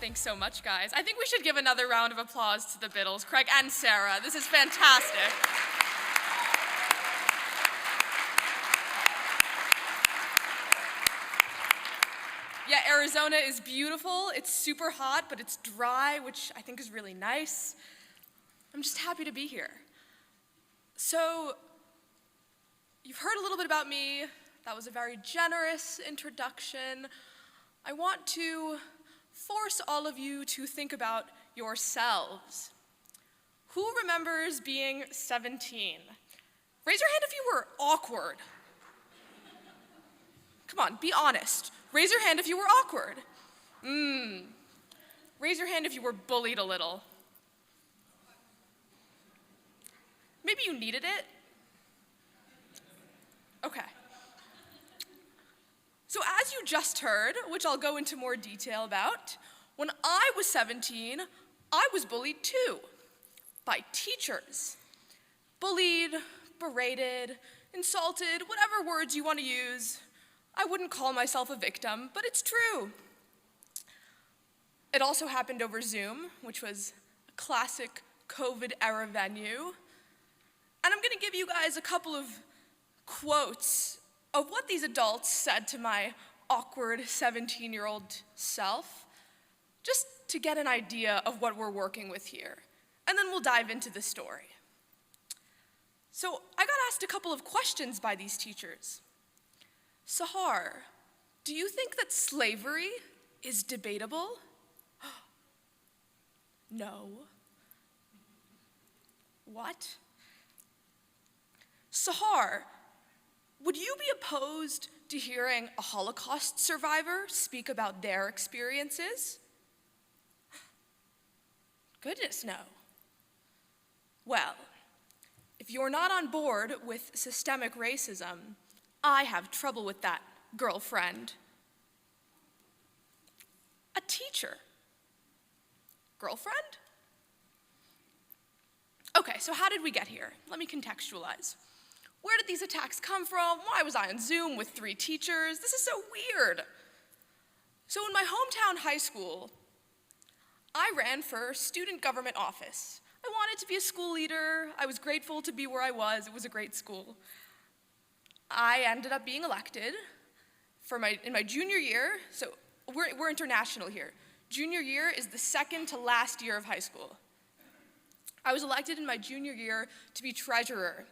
Thanks so much, guys. I think we should give another round of applause to the Biddles, Craig and Sarah. This is fantastic. Yeah, Arizona is beautiful. It's super hot, but it's dry, which I think is really nice. I'm just happy to be here. So, you've heard a little bit about me. That was a very generous introduction. I want to force all of you to think about yourselves. Who remembers being 17? Raise your hand if you were awkward. Come on, be honest. Raise your hand if you were awkward. Raise your hand if you were bullied a little. Maybe you needed it. Okay. So as you just heard, which I'll go into more detail about, when I was 17, I was bullied too, by teachers. Bullied, berated, insulted, whatever words you want to use. I wouldn't call myself a victim, but it's true. It also happened over Zoom, which was a classic COVID-era venue. And I'm going to give you guys a couple of quotes of what these adults said to my awkward 17-year-old self, just to get an idea of what we're working with here. And then we'll dive into the story. So I got asked a couple of questions by these teachers. Sahar, do you think that slavery is debatable? No. What? Sahar, would you be opposed to hearing a Holocaust survivor speak about their experiences? Goodness, no. Well, if you're not on board with systemic racism, I have trouble with that, girlfriend. A teacher. Girlfriend? Okay, so how did we get here? Let me contextualize. Where did these attacks come from? Why was I on Zoom with 3 teachers? This is so weird. So in my hometown high school, I ran for student government office. I wanted to be a school leader. I was grateful to be where I was. It was a great school. I ended up being elected in my junior year. So we're international here. Junior year is the second to last year of high school. I was elected in my junior year to be treasurer,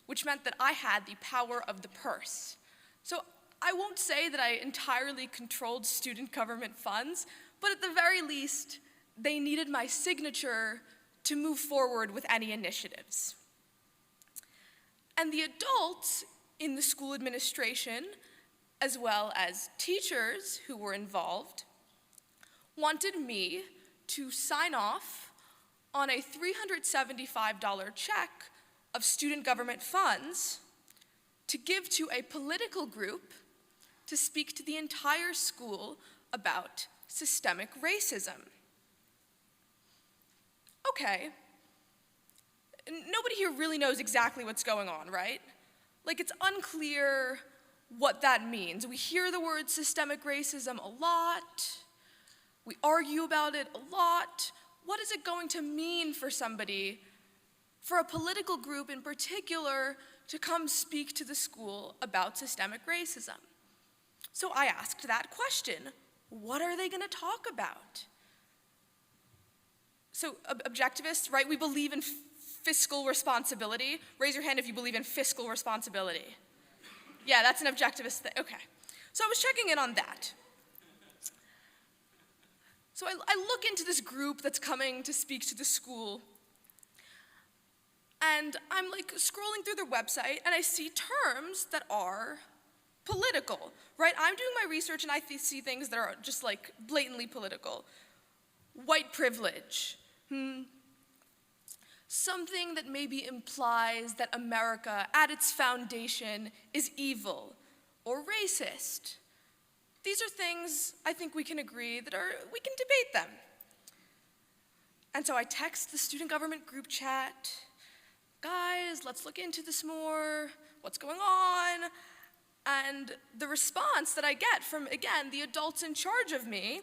which meant that I had the power of the purse. So I won't say that I entirely controlled student government funds, but at the very least, they needed my signature to move forward with any initiatives. And the adults in the school administration, as well as teachers who were involved, wanted me to sign off on a $375 check of student government funds to give to a political group to speak to the entire school about systemic racism. Okay, nobody here really knows exactly what's going on, right? Like, it's unclear what that means. We hear the word systemic racism a lot. We argue about it a lot. What is it going to mean for somebody, for a political group in particular, to come speak to the school about systemic racism? So I asked that question. What are they going to talk about? So objectivists, right? We believe in fiscal responsibility. Raise your hand if you believe in fiscal responsibility. Yeah, that's an objectivist thing. Okay. So I was checking in on that. So I look into this group that's coming to speak to the school, and I'm like scrolling through their website, and I see terms that are political, right? I'm doing my research, and I see things that are just like blatantly political. White privilege. Something that maybe implies that America, at its foundation, is evil or racist. These are things I think we can agree that we can debate them. And so I text the student government group chat, guys, let's look into this more, what's going on? And the response that I get from, again, the adults in charge of me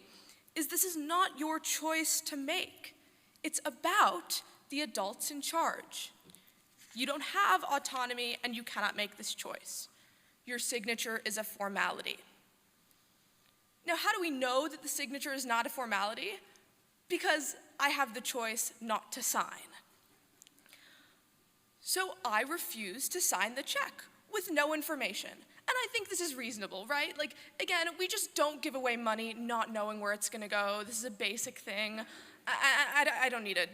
is this is not your choice to make. It's about the adults in charge. You don't have autonomy and you cannot make this choice. Your signature is a formality. Now, how do we know that the signature is not a formality? Because I have the choice not to sign. So I refuse to sign the check with no information. And I think this is reasonable, right? Like, again, we just don't give away money not knowing where it's gonna go. This is a basic thing. I don't need to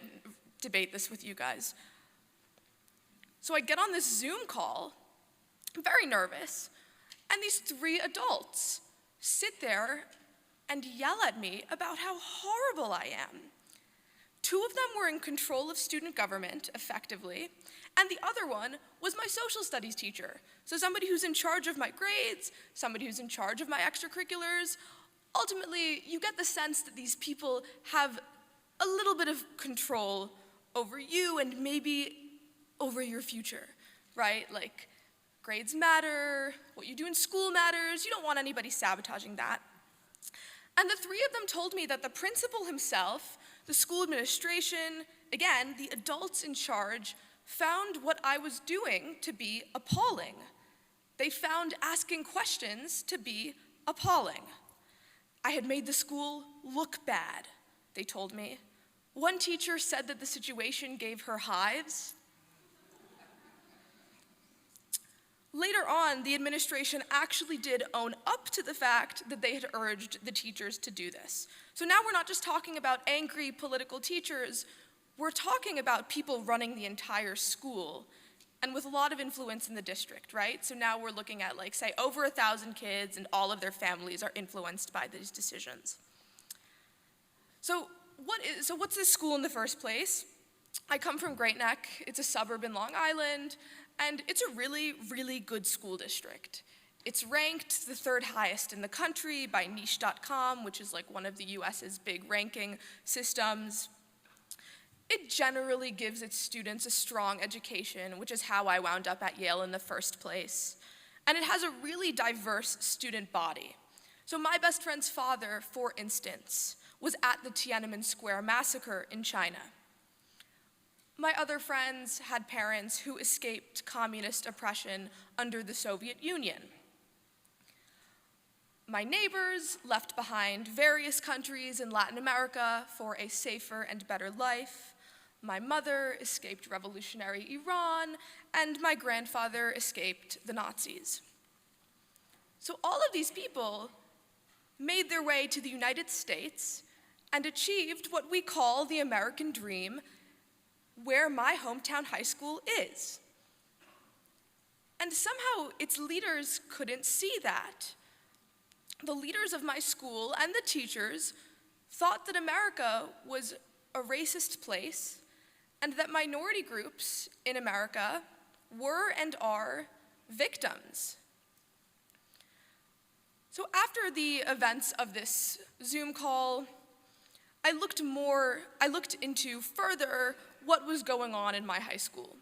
debate this with you guys. So I get on this Zoom call, I'm very nervous, and these three adults sit there and yell at me about how horrible I am. Two of them were in control of student government, effectively, and the other one was my social studies teacher. So somebody who's in charge of my grades, somebody who's in charge of my extracurriculars. Ultimately, you get the sense that these people have a little bit of control over you and maybe over your future, right? Like, grades matter, what you do in school matters, you don't want anybody sabotaging that. And the three of them told me that the principal himself, the school administration, again, the adults in charge, found what I was doing to be appalling. They found asking questions to be appalling. I had made the school look bad, they told me. One teacher said that the situation gave her hives. Later on, the administration actually did own up to the fact that they had urged the teachers to do this. So now we're not just talking about angry political teachers, we're talking about people running the entire school and with a lot of influence in the district, right? So now we're looking at, like, say, over 1,000 kids and all of their families are influenced by these decisions. So what's this school in the first place? I come from Great Neck. It's a suburb in Long Island, and it's a really, really good school district. It's ranked the third highest in the country by niche.com, which is like one of the US's big ranking systems. It generally gives its students a strong education, which is how I wound up at Yale in the first place. And it has a really diverse student body. So my best friend's father, for instance, was at the Tiananmen Square massacre in China. My other friends had parents who escaped communist oppression under the Soviet Union. My neighbors left behind various countries in Latin America for a safer and better life. My mother escaped revolutionary Iran, and my grandfather escaped the Nazis. So all of these people made their way to the United States and achieved what we call the American dream, where my hometown high school is. And somehow its leaders couldn't see that. The leaders of my school and the teachers thought that America was a racist place and that minority groups in America were and are victims. So after the events of this Zoom call, I looked into further what was going on in my high school.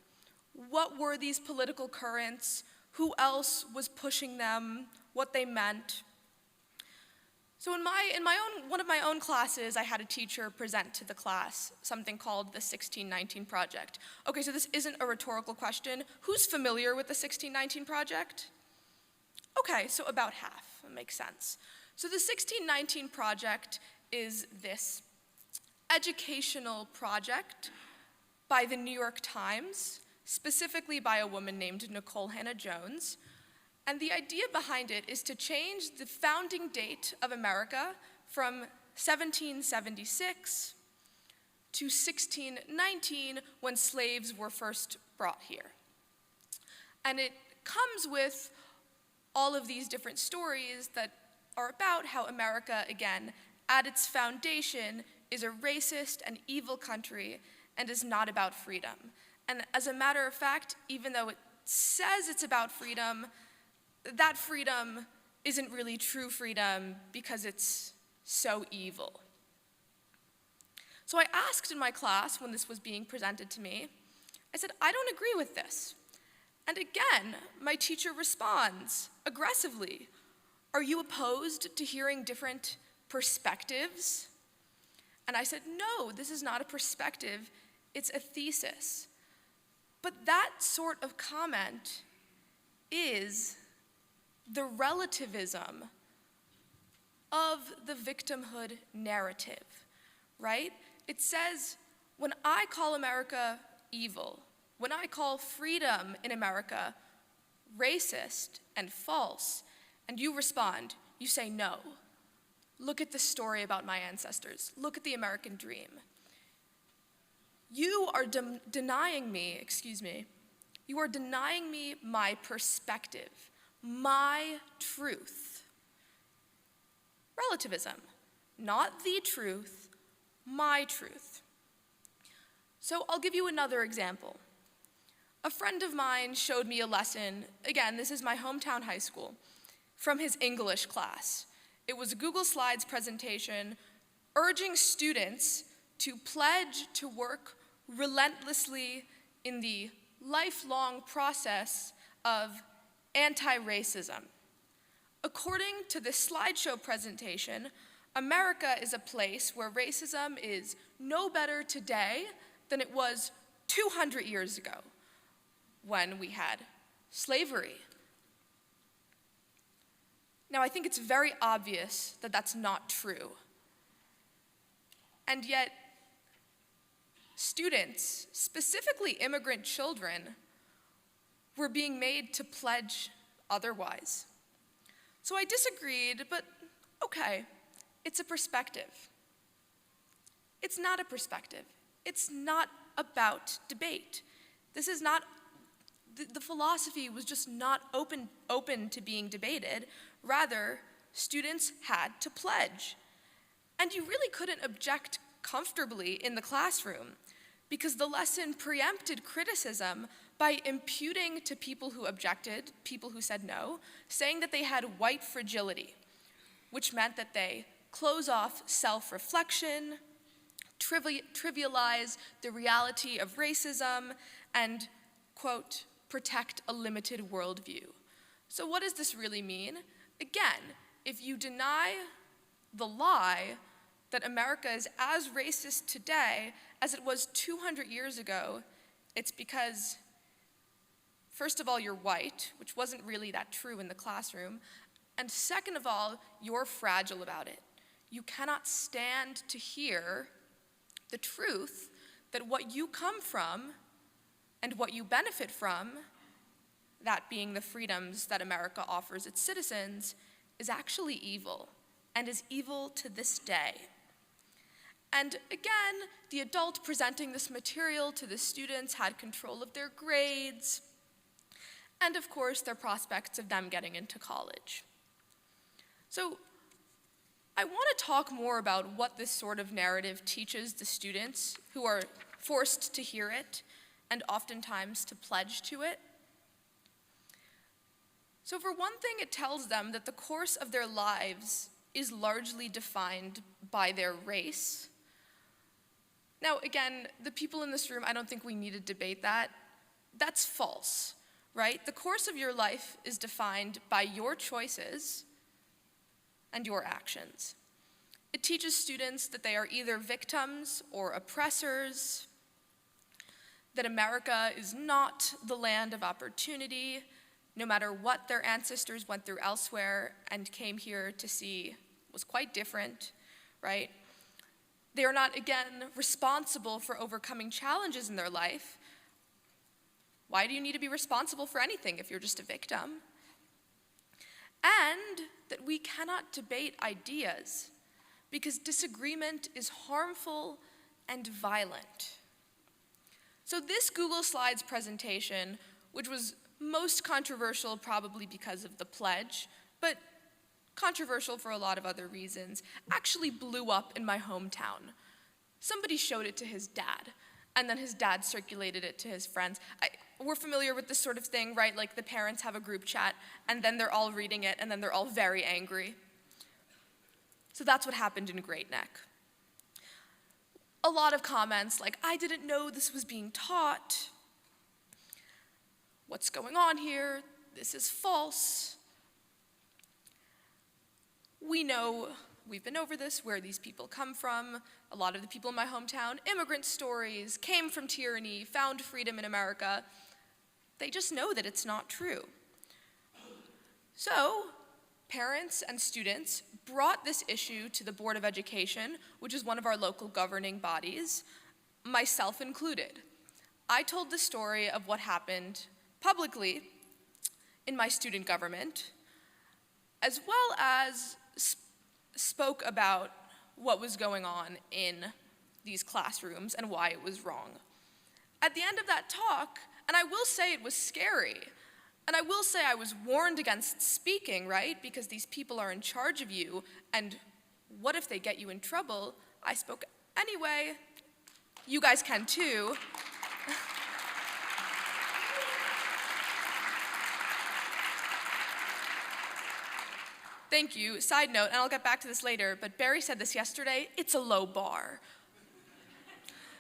What were these political currents? Who else was pushing them? What they meant? So in one of my own classes, I had a teacher present to the class something called the 1619 Project. Okay, so this isn't a rhetorical question. Who's familiar with the 1619 Project? Okay, so about half. That makes sense. So the 1619 Project is this educational project by the New York Times, specifically by a woman named Nicole Hannah-Jones. And the idea behind it is to change the founding date of America from 1776 to 1619, when slaves were first brought here. And it comes with all of these different stories that are about how America, again, at its foundation, is a racist and evil country and is not about freedom. And as a matter of fact, even though it says it's about freedom, that freedom isn't really true freedom because it's so evil. So I asked in my class when this was being presented to me, I said, I don't agree with this. And again, my teacher responds aggressively, are you opposed to hearing different perspectives? And I said, no, this is not a perspective, it's a thesis. But that sort of comment is the relativism of the victimhood narrative, right? It says, when I call America evil, when I call freedom in America racist and false, and you respond, you say no. Look at the story about my ancestors. Look at the American dream. You are denying me my perspective, my truth. Relativism, not the truth, my truth. So I'll give you another example. A friend of mine showed me a lesson, again, this is my hometown high school, from his English class. It was a Google Slides presentation urging students to pledge to work relentlessly in the lifelong process of anti-racism. According to this slideshow presentation, America is a place where racism is no better today than it was 200 years ago, when we had slavery. Now, I think it's very obvious that that's not true. And yet, students, specifically immigrant children, were being made to pledge otherwise. So I disagreed, but okay, it's a perspective. It's not a perspective. It's not about debate. This is not, the philosophy was just not open to being debated. Rather, students had to pledge. And you really couldn't object comfortably in the classroom because the lesson preempted criticism by imputing to people who objected, people who said no, saying that they had white fragility, which meant that they close off self-reflection, trivialize the reality of racism, and, quote, protect a limited worldview. So what does this really mean? Again, if you deny the lie that America is as racist today as it was 200 years ago, it's because, first of all, you're white, which wasn't really that true in the classroom, and second of all, you're fragile about it. You cannot stand to hear the truth that what you come from and what you benefit from, that being the freedoms that America offers its citizens, is actually evil, and is evil to this day. And again, the adult presenting this material to the students had control of their grades, and of course, their prospects of them getting into college. So I want to talk more about what this sort of narrative teaches the students who are forced to hear it and oftentimes to pledge to it. So for one thing, it tells them that the course of their lives is largely defined by their race. Now, again, the people in this room, I don't think we need to debate that. That's false, right? The course of your life is defined by your choices and your actions. It teaches students that they are either victims or oppressors, that America is not the land of opportunity, no matter what their ancestors went through elsewhere and came here to see was quite different, right? They are not, again, responsible for overcoming challenges in their life. Why do you need to be responsible for anything if you're just a victim? And that we cannot debate ideas because disagreement is harmful and violent. So this Google Slides presentation, which was most controversial probably because of the pledge, but controversial for a lot of other reasons, actually blew up in my hometown. Somebody showed it to his dad, and then his dad circulated it to his friends. We're familiar with this sort of thing, right? Like the parents have a group chat, and then they're all reading it, and then they're all very angry. So that's what happened in Great Neck. A lot of comments like, I didn't know this was being taught. What's going on here? This is false. We know we've been over this, where these people come from. A lot of the people in my hometown, immigrant stories, came from tyranny, found freedom in America. They just know that it's not true. So, parents and students brought this issue to the Board of Education, which is one of our local governing bodies, myself included. I told the story of what happened publicly in my student government, as well as spoke about what was going on in these classrooms and why it was wrong. At the end of that talk, and I will say it was scary, and I will say I was warned against speaking, right? Because these people are in charge of you, and what if they get you in trouble? I spoke anyway. You guys can too. Thank you. Side note, and I'll get back to this later, but Barry said this yesterday, it's a low bar.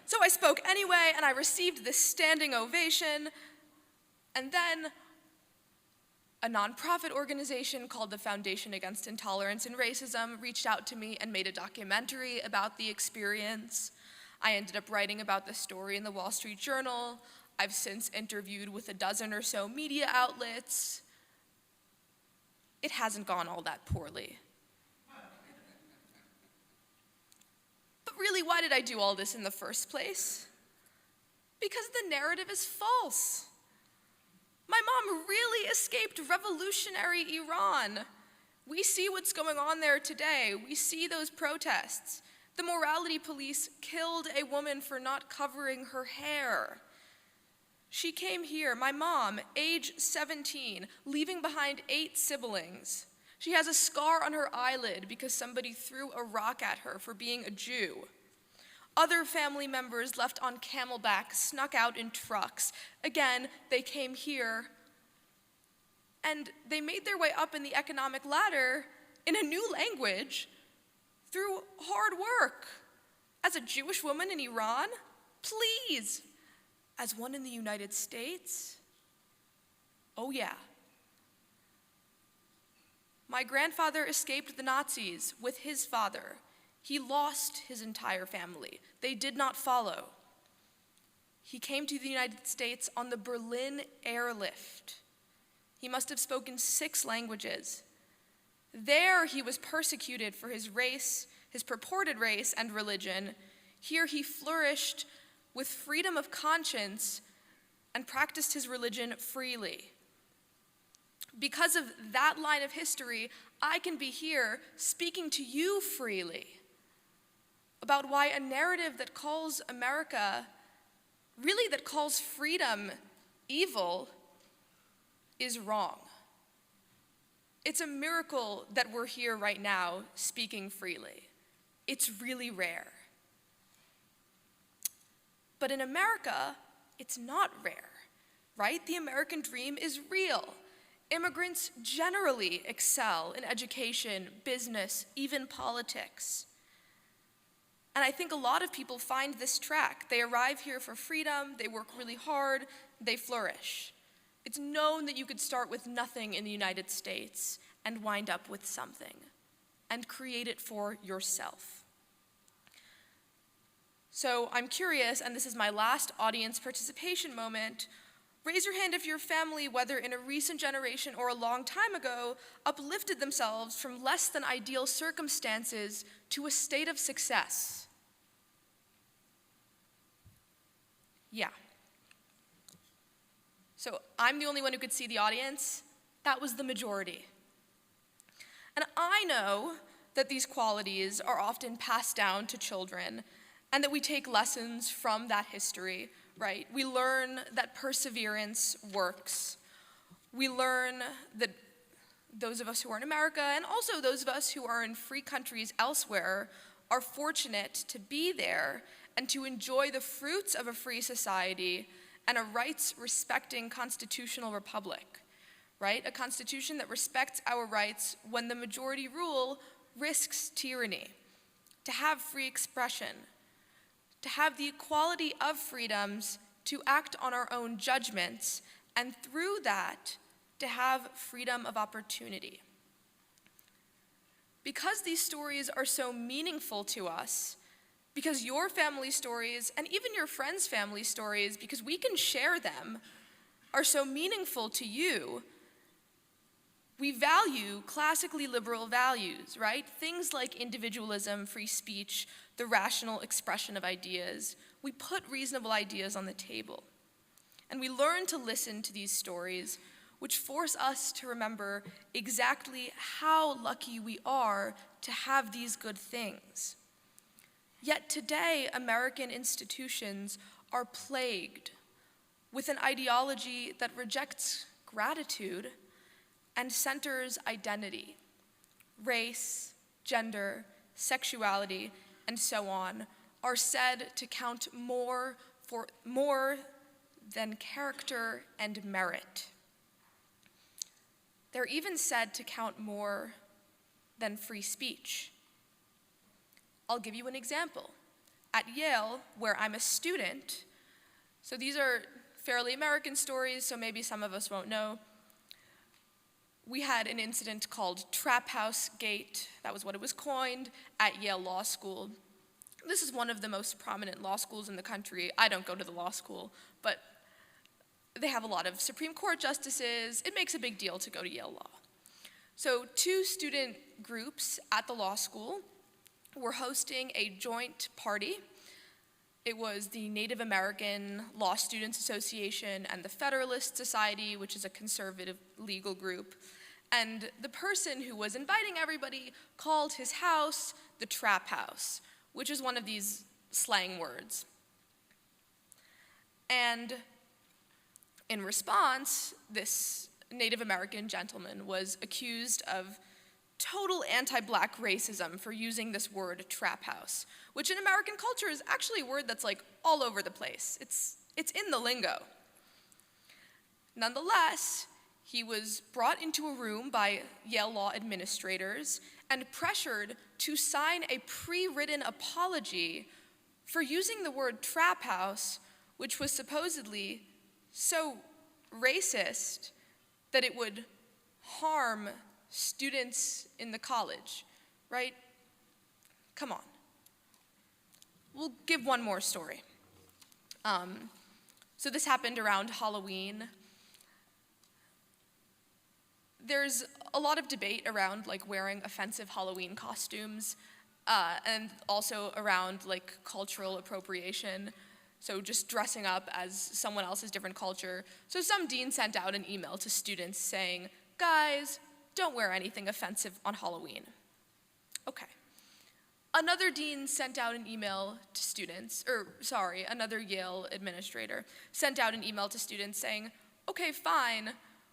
So I spoke anyway, and I received this standing ovation, and then a nonprofit organization called the Foundation Against Intolerance and Racism reached out to me and made a documentary about the experience. I ended up writing about the story in the Wall Street Journal. I've since interviewed with a dozen or so media outlets. It hasn't gone all that poorly. But really, why did I do all this in the first place? Because the narrative is false. My mom really escaped revolutionary Iran. We see what's going on there today. We see those protests. The morality police killed a woman for not covering her hair. She came here, my mom, age 17, leaving behind 8 siblings. She has a scar on her eyelid because somebody threw a rock at her for being a Jew. Other family members left on camelback snuck out in trucks. Again, they came here, and they made their way up in the economic ladder in a new language through hard work. As a Jewish woman in Iran, please. As one in the United States? Oh yeah. My grandfather escaped the Nazis with his father. He lost his entire family. They did not follow. He came to the United States on the Berlin airlift. He must have spoken 6 languages. There he was persecuted for his race, his purported race and religion. Here he flourished with freedom of conscience and practiced his religion freely. Because of that line of history, I can be here speaking to you freely about why a narrative that calls America, really that calls freedom evil, is wrong. It's a miracle that we're here right now speaking freely. It's really rare. But in America, it's not rare, right? The American dream is real. Immigrants generally excel in education, business, even politics. And I think a lot of people find this track. They arrive here for freedom, they work really hard, they flourish. It's known that you could start with nothing in the United States and wind up with something, and create it for yourself. So I'm curious, and this is my last audience participation moment, raise your hand if your family, whether in a recent generation or a long time ago, uplifted themselves from less than ideal circumstances to a state of success. Yeah. So I'm the only one who could see the audience. That was the majority. And I know that these qualities are often passed down to children, and that we take lessons from that history, right? We learn that perseverance works. We learn that those of us who are in America, and also those of us who are in free countries elsewhere, are fortunate to be there and to enjoy the fruits of a free society and a rights-respecting constitutional republic, right? A constitution that respects our rights when the majority rule risks tyranny, to have free expression, to have the equality of freedoms to act on our own judgments, and through that, to have freedom of opportunity. because these stories are so meaningful to us, because your family stories, and even your friends' family stories, because we can share them, are so meaningful to you, we value classically liberal values, right? Things like individualism, free speech, the rational expression of ideas. We put reasonable ideas on the table. And we learn to listen to these stories, which force us to remember exactly how lucky we are to have these good things. Yet today, American institutions are plagued with an ideology that rejects gratitude and centers identity. Race, gender, sexuality, and so on are said to count more than character and merit. They're even said to count more than free speech. I'll give you an example. At Yale, where I'm a student, so these are fairly American stories, so maybe some of us won't know. We had an incident called Trap House Gate, that was what it was coined, at Yale Law School. This is one of the most prominent law schools in the country. I don't go to the law school, but they have a lot of Supreme Court justices. It makes a big deal to go to Yale Law. So 2 student groups at the law school were hosting a joint party. It was the Native American Law Students Association and the Federalist Society, which is a conservative legal group. And the person who was inviting everybody called his house the Trap House, which is one of these slang words. And in response, this Native American gentleman was accused of total anti-Black racism for using this word trap house, which in American culture is actually a word that's like all over the place. It's in the lingo. Nonetheless, he was brought into a room by Yale Law administrators and pressured to sign a pre-written apology for using the word trap house, which was supposedly so racist that it would harm students in the college, right? Come on. We'll give one more story. So this happened around Halloween. There's a lot of debate around like wearing offensive Halloween costumes, and also around like cultural appropriation. So just dressing up as someone else's different culture. So some dean sent out an email to students saying, guys, don't wear anything offensive on Halloween. Okay. Another dean sent out an email to students, another Yale administrator sent out an email to students saying, okay, fine,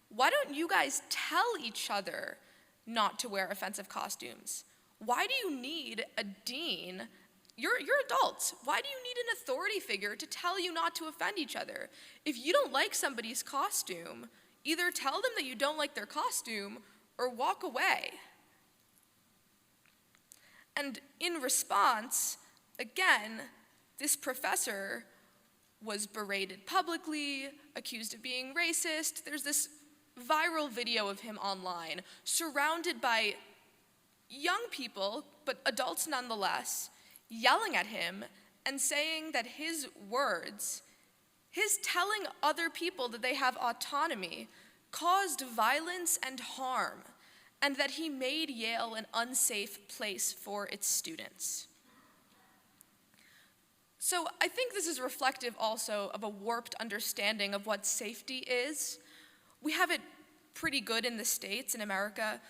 why don't you guys tell each other not to wear offensive costumes? Why do you need a dean? You're adults. Why do you need an authority figure to tell you not to offend each other? If you don't like somebody's costume, either tell them that you don't like their costume or walk away. And in response, again, this professor was berated publicly, accused of being racist. There's this viral video of him online, surrounded by young people, but adults nonetheless, yelling at him and saying that his words, his telling other people that they have autonomy, caused violence and harm, and that he made Yale an unsafe place for its students. So I think this is reflective also of a warped understanding of what safety is. We have it pretty good in the States, in America.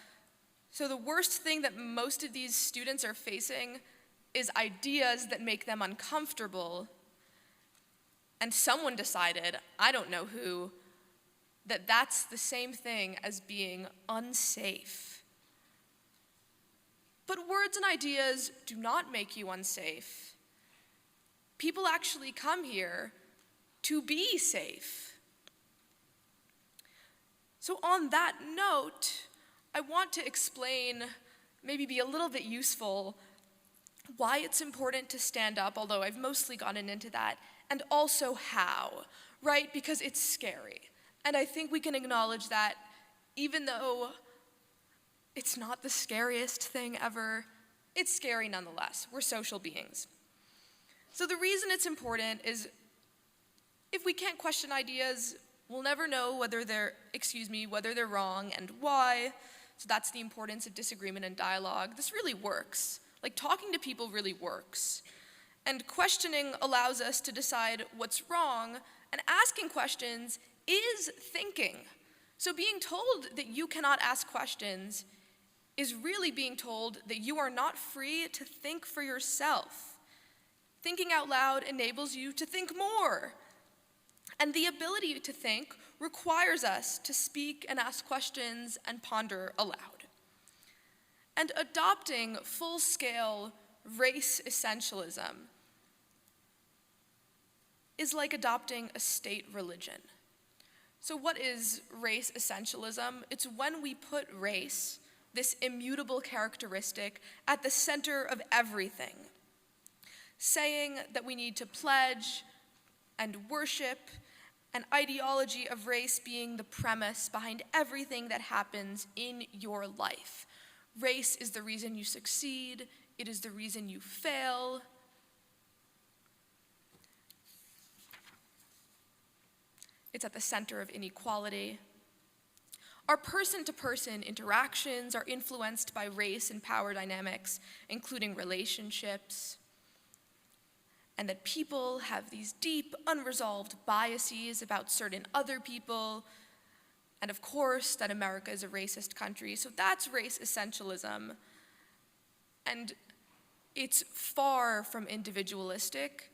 So the worst thing that most of these students are facing is ideas that make them uncomfortable. And someone decided, I don't know who, that that's the same thing as being unsafe. But words and ideas do not make you unsafe. People actually come here to be safe. So on that note, I want to explain, maybe be a little bit useful, why it's important to stand up, although I've mostly gotten into that, and also how, right? Because it's scary. And I think we can acknowledge that even though It's not the scariest thing ever. It's scary nonetheless. We're social beings. So the reason it's important is if we can't question ideas, we'll never know whether they're wrong and why. So that's the importance of disagreement and dialogue. This really works. Like, talking to people really works. And questioning allows us to decide what's wrong, and asking questions is thinking. So being told that you cannot ask questions is really being told that you are not free to think for yourself. Thinking out loud enables you to think more. And the ability to think requires us to speak and ask questions and ponder aloud. And adopting full-scale race essentialism is like adopting a state religion. So what is race essentialism? It's when we put race, this immutable characteristic, at the center of everything, saying that we need to pledge and worship an ideology of race being the premise behind everything that happens in your life. Race is the reason you succeed, it is the reason you fail. It's at the center of inequality. Our person-to-person interactions are influenced by race and power dynamics, including relationships, and that people have these deep, unresolved biases about certain other people, and of course, that America is a racist country. So that's race essentialism, and it's far from individualistic,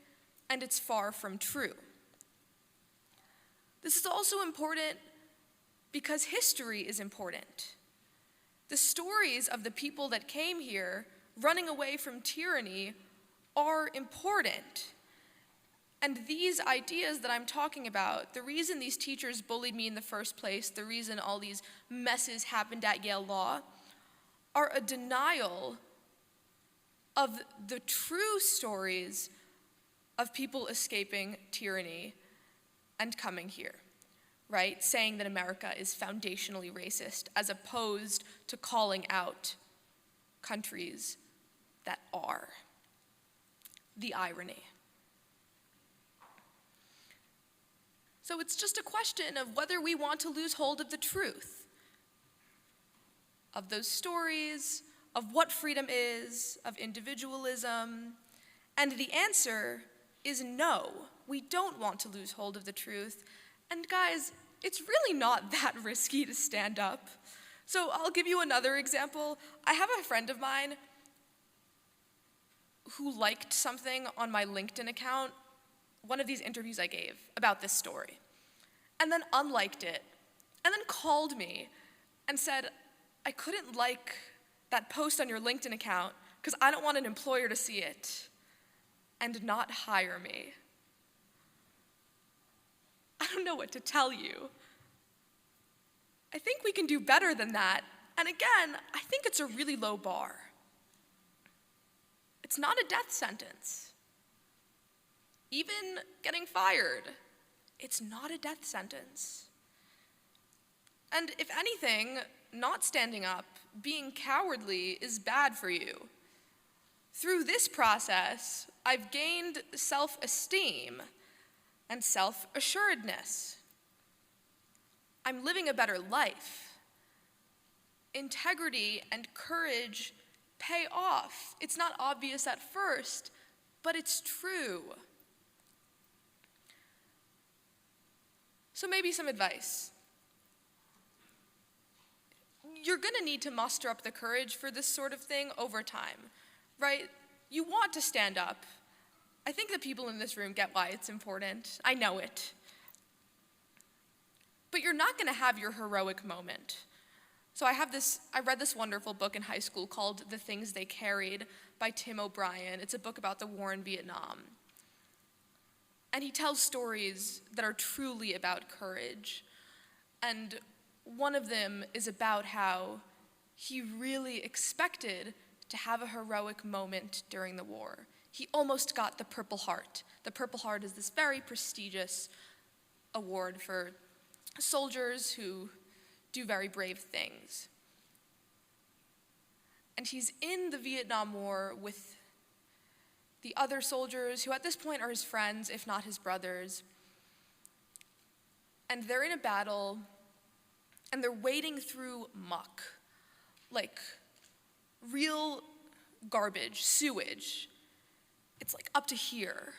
and it's far from true. This is also important because history is important. The stories of the people that came here running away from tyranny are important. And these ideas that I'm talking about, the reason these teachers bullied me in the first place, the reason all these messes happened at Yale Law, are a denial of the true stories of people escaping tyranny and coming here, right? Saying that America is foundationally racist as opposed to calling out countries that are. The irony. So it's just a question of whether we want to lose hold of the truth, of those stories, of what freedom is, of individualism. And the answer is no. We don't want to lose hold of the truth. And guys, it's really not that risky to stand up. So I'll give you another example. I have a friend of mine who liked something on my LinkedIn account, one of these interviews I gave about this story, and then unliked it, and then called me and said, I couldn't like that post on your LinkedIn account because I don't want an employer to see it and not hire me. I don't know what to tell you. I think we can do better than that, and again, I think it's a really low bar. It's not a death sentence. Even getting fired, it's not a death sentence. And if anything, not standing up, being cowardly is bad for you. Through this process, I've gained self-esteem and self-assuredness. I'm living a better life. Integrity and courage pay off. It's not obvious at first, but it's true. So maybe some advice. You're gonna need to muster up the courage for this sort of thing over time, right? You want to stand up. I think the people in this room get why it's important. I know it. But you're not gonna have your heroic moment. So I read this wonderful book in high school called The Things They Carried by Tim O'Brien. It's a book about the war in Vietnam. And he tells stories that are truly about courage. And one of them is about how he really expected to have a heroic moment during the war. He almost got the Purple Heart. The Purple Heart is this very prestigious award for soldiers who do very brave things. and he's in the Vietnam War with the other soldiers who at this point are his friends, if not his brothers. And they're in a battle, and they're wading through muck, like real garbage, sewage. It's like up to here.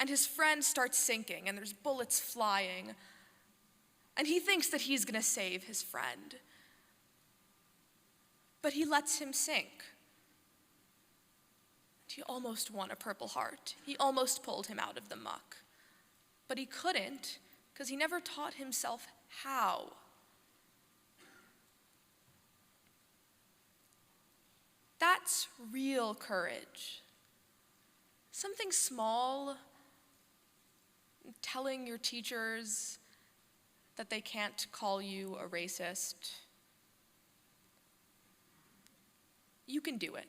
And his friend starts sinking, and there's bullets flying. And he thinks that he's gonna save his friend. But he lets him sink. He almost won a Purple Heart. He almost pulled him out of the muck. But he couldn't, because he never taught himself how. That's real courage. Something small, telling your teachers that they can't call you a racist. You can do it.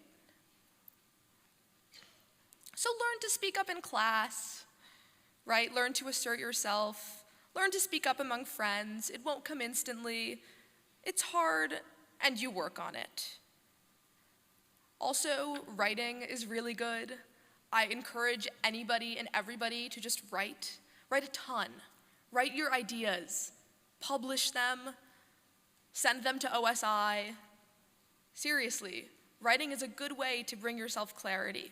So learn to speak up in class, right? Learn to assert yourself. Learn to speak up among friends. It won't come instantly. It's hard, and you work on it. Also, writing is really good. I encourage anybody and everybody to just write. Write a ton. Write your ideas. Publish them. Send them to OSI. Seriously, writing is a good way to bring yourself clarity.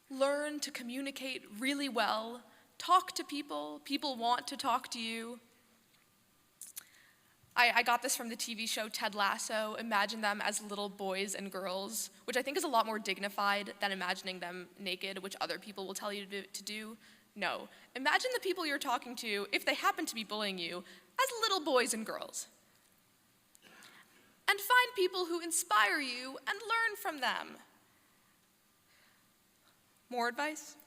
Learn to communicate really well. Talk to people. People want to talk to you. I got this from the TV show Ted Lasso. Imagine them as little boys and girls, which I think is a lot more dignified than imagining them naked, which other people will tell you to do. No. Imagine the people you're talking to, if they happen to be bullying you, as little boys and girls. And find people who inspire you and learn from them. More advice?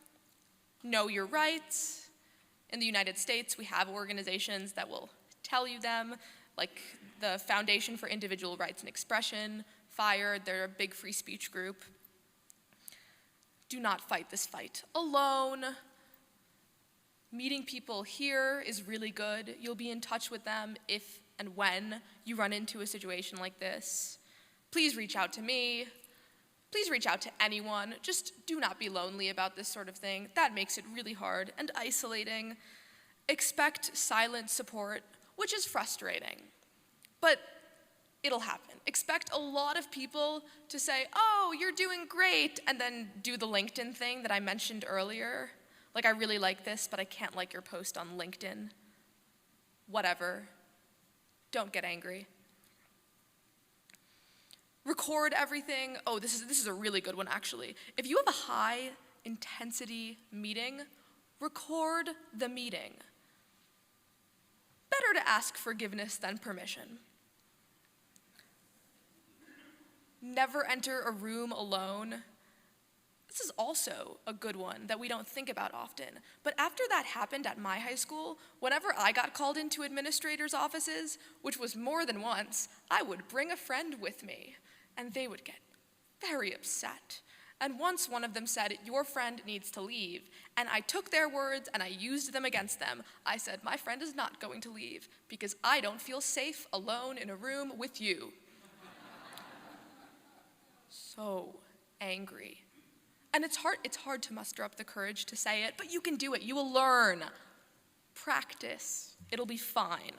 Know your rights. In the United States, we have organizations that will tell you them, like the Foundation for Individual Rights and Expression, FIRE, they're a big free speech group. Do not fight this fight alone. Meeting people here is really good. You'll be in touch with them if and when you run into a situation like this. Please reach out to me. Please reach out to anyone. Just do not be lonely about this sort of thing. That makes it really hard and isolating. Expect silent support, which is frustrating, but it'll happen. Expect a lot of people to say, oh, you're doing great, and then do the LinkedIn thing that I mentioned earlier. Like, I really like this, but I can't like your post on LinkedIn. Whatever. Don't get angry. Record everything. Oh, this is a really good one, actually. If you have a high intensity meeting, record the meeting. Better to ask forgiveness than permission. Never enter a room alone. This is also a good one that we don't think about often. But after that happened at my high school, whenever I got called into administrators' offices, which was more than once, I would bring a friend with me, and they would get very upset. And once one of them said, your friend needs to leave, and I took their words and I used them against them. I said, my friend is not going to leave because I don't feel safe alone in a room with you. So angry. And it's hard to muster up the courage to say it, but you can do it. You will learn. Practice. It'll be fine.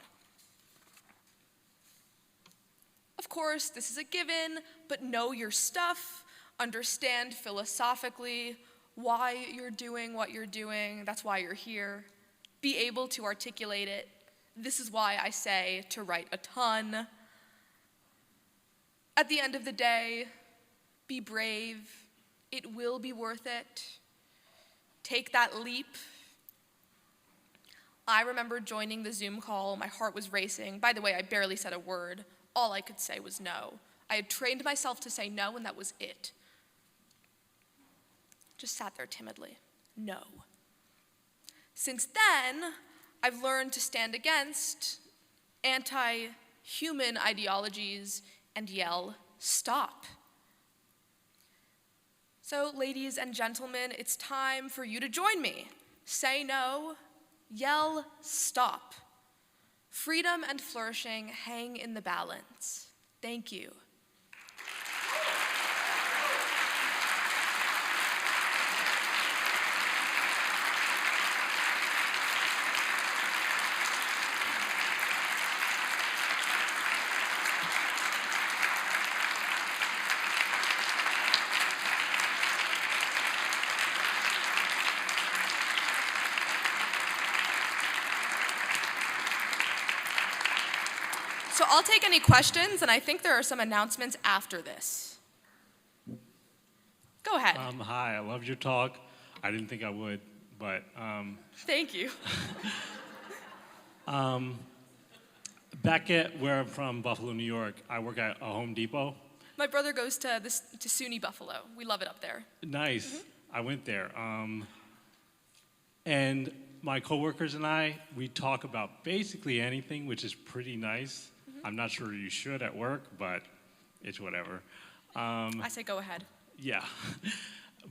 Of course, this is a given, but know your stuff. Understand philosophically why you're doing what you're doing. That's why you're here. Be able to articulate it. This is why I say to write a ton. At the end of the day, be brave. It will be worth it. Take that leap. I remember joining the Zoom call. My heart was racing. By the way, I barely said a word. All I could say was no. I had trained myself to say no, and that was it. Just sat there timidly. No. Since then, I've learned to stand against anti-human ideologies and yell, stop. So, ladies and gentlemen, it's time for you to join me. Say no, yell stop. Freedom and flourishing hang in the balance. Thank you. So I'll take any questions, and I think there are some announcements after this. Go ahead. Hi, I loved your talk. I didn't think I would, but Thank you. back at where I'm from, Buffalo, New York, I work at a Home Depot. My brother goes to SUNY Buffalo. We love it up there. Nice. I went there. And my coworkers and I, we talk about basically anything, which is pretty nice. I'm not sure you should at work, but it's whatever. I say go ahead. Yeah.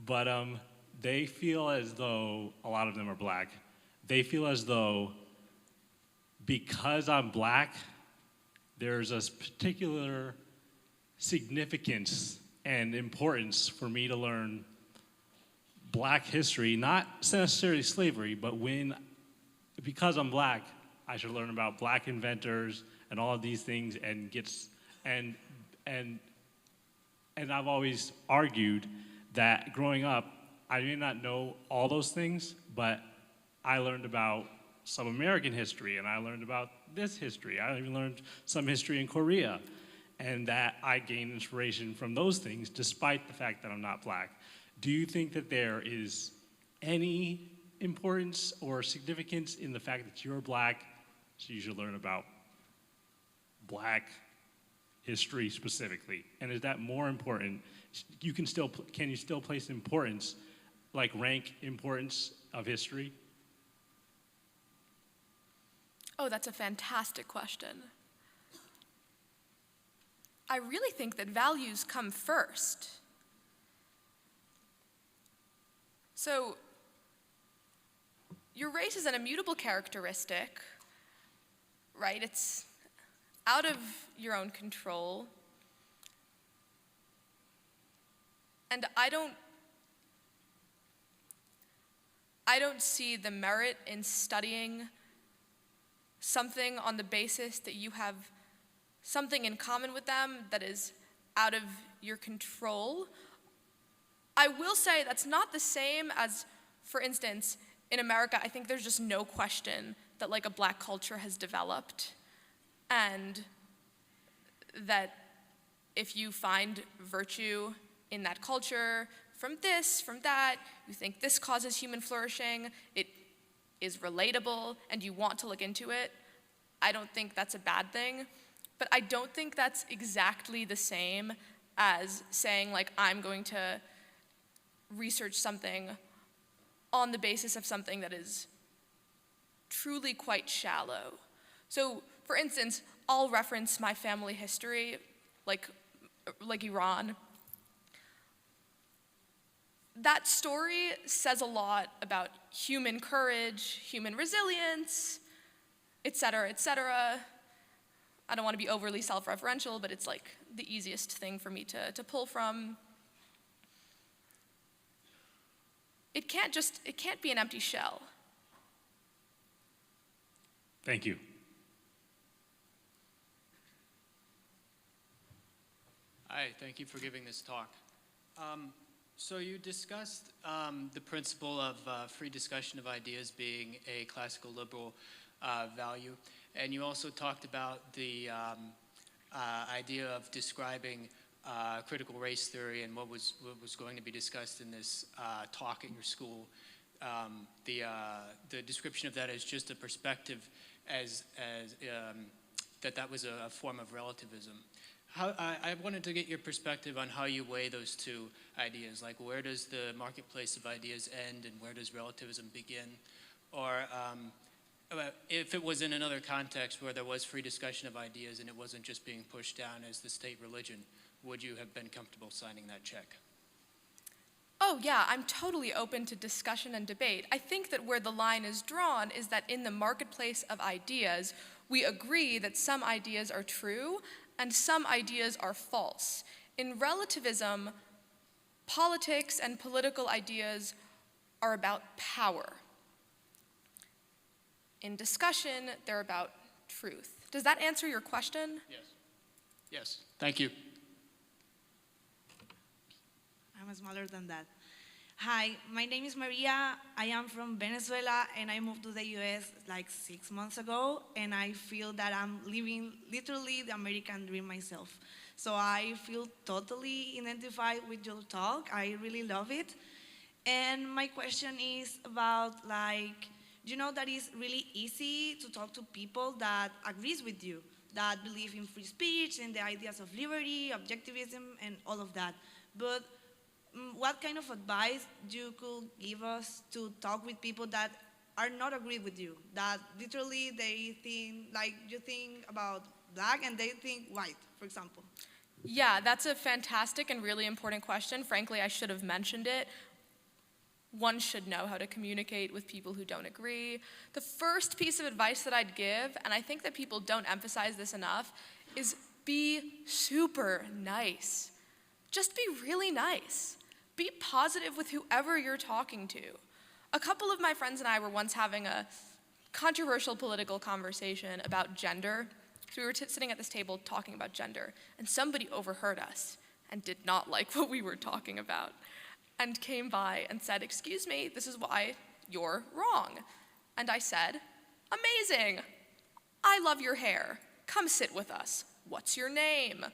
But they feel as though, a lot of them are black, they feel as though because I'm black, there's a particular significance and importance for me to learn black history, not necessarily slavery, but because I'm black, I should learn about black inventors and all of these things and I've always argued that growing up, I may not know all those things, but I learned about some American history, and I learned about this history. I even learned some history in Korea, and that I gained inspiration from those things, despite the fact that I'm not black. Do you think that there is any importance or significance in the fact that you're black, so you should learn about black history specifically? And is that more important? Can you still place importance, like rank importance of history? Oh, that's a fantastic question. I really think that values come first. So, your race is an immutable characteristic, right? It's out of your own control. And I don't see the merit in studying something on the basis that you have something in common with them that is out of your control. I will say that's not the same as, for instance, in America, I think there's just no question that like a black culture has developed, and that if you find virtue in that culture from this, from that, you think this causes human flourishing, it is relatable, and you want to look into it, I don't think that's a bad thing. But I don't think that's exactly the same as saying, like, I'm going to research something on the basis of something that is truly quite shallow. So, for instance, I'll reference my family history, like Iran. That story says a lot about human courage, human resilience, et cetera, et cetera. I don't want to be overly self-referential, but it's like the easiest thing for me to pull from. It can't be an empty shell. Thank you. Hi, thank you for giving this talk. So you discussed the principle of free discussion of ideas being a classical liberal value, and you also talked about the idea of describing critical race theory and what was going to be discussed in this talk at your school. The description of that as just a perspective, as that was a form of relativism. I wanted to get your perspective on how you weigh those two ideas, like where does the marketplace of ideas end and where does relativism begin? Or if it was in another context where there was free discussion of ideas and it wasn't just being pushed down as the state religion, would you have been comfortable signing that check? Oh yeah, I'm totally open to discussion and debate. I think that where the line is drawn is that in the marketplace of ideas, we agree that some ideas are true and some ideas are false. In relativism, politics and political ideas are about power. In discussion, they're about truth. Does that answer your question? Yes. Yes, thank you. I'm smaller than that. Hi, my name is Maria. I am from Venezuela and I moved to the US like 6 months ago, and I feel that I'm living literally the American dream myself. So I feel totally identified with your talk. I really love it. And my question is about like, you know that it's really easy to talk to people that agrees with you, that believe in free speech and the ideas of liberty, objectivism, and all of that. But what kind of advice you could give us to talk with people that are not agree with you, that literally they think like you think about black and they think white, for example? Yeah, that's a fantastic and really important question. Frankly, I should have mentioned it. One should know how to communicate with people who don't agree. The first piece of advice that I'd give, and I think that people don't emphasize this enough, is be super nice. Just be really nice. Be positive with whoever you're talking to. A couple of my friends and I were once having a controversial political conversation about gender. So we were sitting at this table talking about gender, and somebody overheard us and did not like what we were talking about, and came by and said, "Excuse me, this is why you're wrong." And I said, "Amazing. I love your hair. Come sit with us. What's your name?"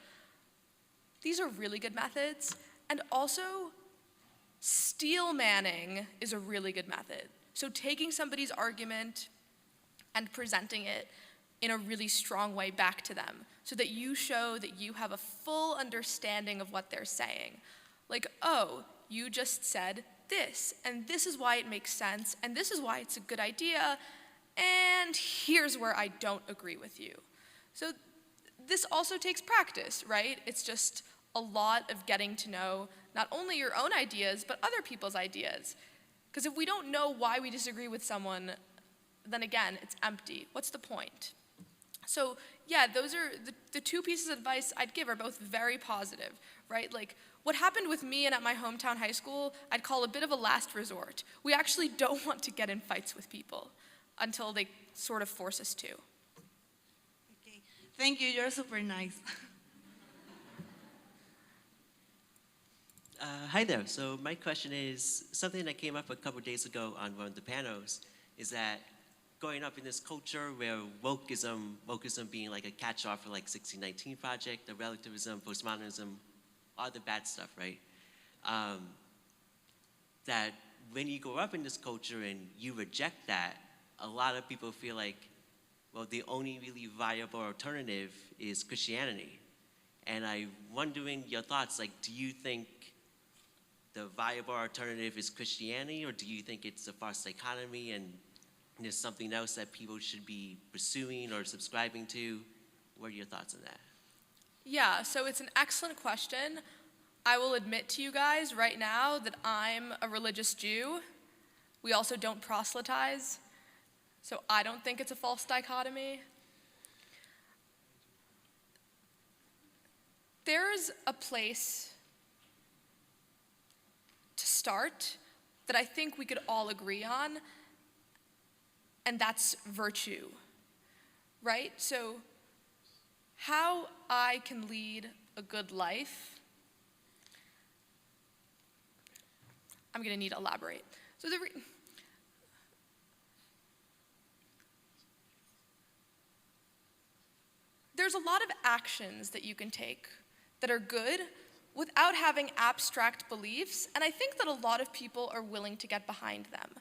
These are really good methods. And also, steel manning is a really good method. So taking somebody's argument and presenting it in a really strong way back to them so that you show that you have a full understanding of what they're saying. Like, oh, you just said this, and this is why it makes sense, and this is why it's a good idea, and here's where I don't agree with you. So this also takes practice, right? It's just a lot of getting to know not only your own ideas, but other people's ideas. Because if we don't know why we disagree with someone, then again, it's empty. What's the point? So yeah, those are the two pieces of advice I'd give are both very positive, right? Like, what happened with me and at my hometown high school, I'd call a bit of a last resort. We actually don't want to get in fights with people until they sort of force us to. Okay, thank you, you're super nice. Hi there. So my question is something that came up a couple days ago on one of the panels is that growing up in this culture where wokeism being like a catch-all for like 1619 Project, the relativism, postmodernism, all the bad stuff, right? That when you grow up in this culture and you reject that, a lot of people feel like, well, the only really viable alternative is Christianity. And I'm wondering your thoughts, like, do you think the viable alternative is Christianity, or do you think it's a false dichotomy and there's something else that people should be pursuing or subscribing to? What are your thoughts on that? Yeah, so it's an excellent question. I will admit to you guys right now that I'm a religious Jew. We also don't proselytize, so I don't think it's a false dichotomy. There's a place to start that I think we could all agree on, and that's virtue, right? So how I can lead a good life, I'm gonna need to elaborate. So there's a lot of actions that you can take that are good without having abstract beliefs, and I think that a lot of people are willing to get behind them,